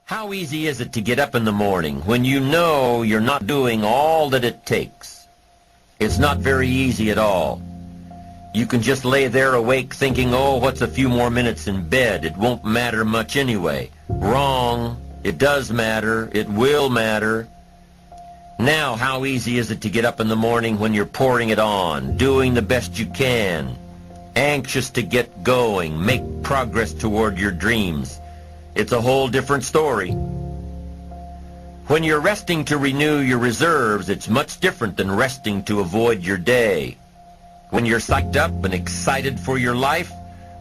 How easy is it to get up in the morning when you know you're not doing all that it takes? It's not very easy at all. You can just lay there awake thinking, oh, what's a few more minutes in bed? It won't matter much anyway. Wrong. It does matter. It will matter. Now, how easy is it to get up in the morning when you're pouring it on, doing the best you can, anxious to get going, make progress toward your dreams? It's a whole different story. When you're resting to renew your reserves, it's much different than resting to avoid your day. When you're psyched up and excited for your life,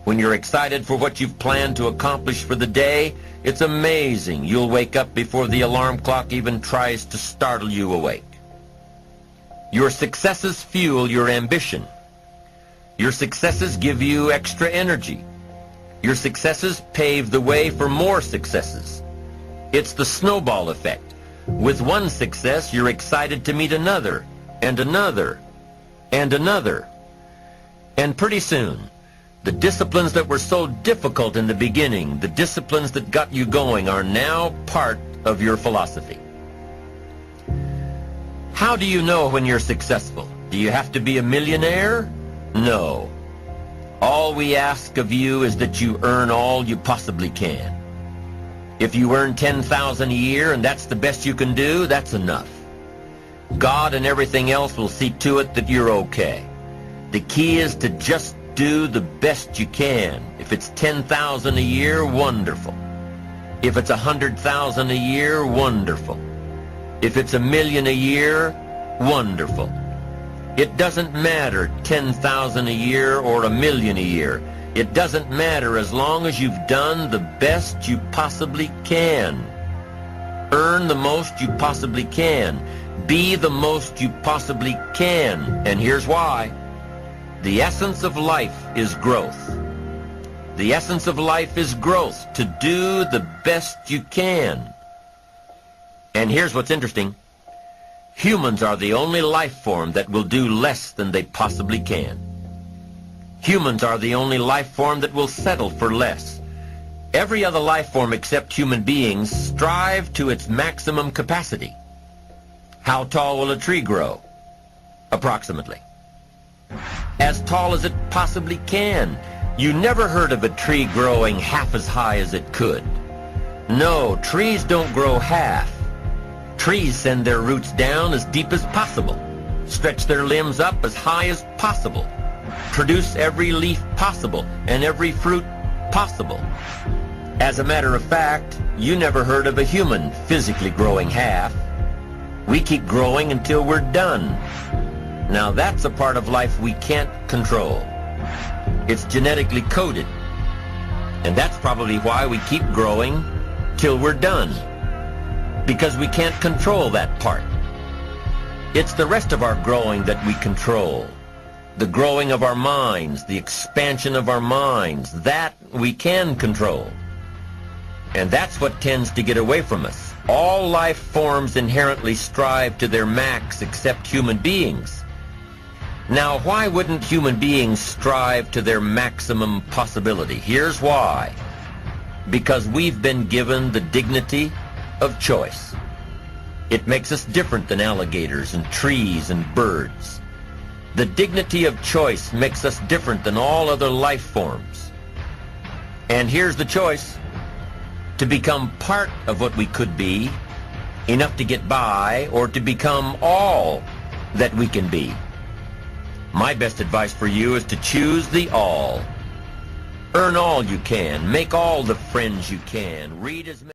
when you're excited for what you've planned to accomplish for the day, it's amazing. You'll wake up before the alarm clock even tries to startle you awake. Your successes fuel your ambition. Your successes give you extra energy. Your successes pave the way for more successes. It's the snowball effect. With one success, you're excited to meet another, and another, and another. And pretty soon, the disciplines that were so difficult in the beginning, the disciplines that got you going, are now part of your philosophy. How do you know when you're successful? Do you have to be a millionaire? No. All we ask of you is that you earn all you possibly can. If you earn $10,000 a year and that's the best you can do, that's enough. God and everything else will see to it that you're okay. The key is to just do the best you can. If it's $10,000 a year, wonderful. If it's $100,000 a year, wonderful. If it's $1 million a year, wonderful. It doesn't matter $10,000 a year or $1 million a year. It doesn't matter as long as you've done the best you possibly can. Earn the most you possibly can. Be the most you possibly can. And here's why. The essence of life is growth. The essence of life is growth, to do the best you can. And here's what's interesting. Humans are the only life form that will do less than they possibly can. Humans are the only life form that will settle for less. Every other life form except human beings strive to its maximum capacity. How tall will a tree grow? Approximately. As tall as it possibly can. You never heard of a tree growing half as high as it could. No, trees don't grow half. Trees send their roots down as deep as possible, stretch their limbs up as high as possible, produce every leaf possible and every fruit possible. As a matter of fact, you never heard of a human physically growing half. We keep growing until we're done. Now that's a part of life we can't control. It's genetically coded. And that's probably why we keep growing till we're done. Because we can't control that part. It's the rest of our growing that we control. The growing of our minds, the expansion of our minds, that we can control. And that's what tends to get away from us. All life forms inherently strive to their max except human beings. Now, why wouldn't human beings strive to their maximum possibility? Here's why. Because we've been given the dignity of choice. It makes us different than alligators and trees and birds. The dignity of choice makes us different than all other life forms. And here's the choice: to become part of what we could be, enough to get by, or to become all that we can be. My best advice for you is to choose the all. Earn all you can, make all the friends you can, read as many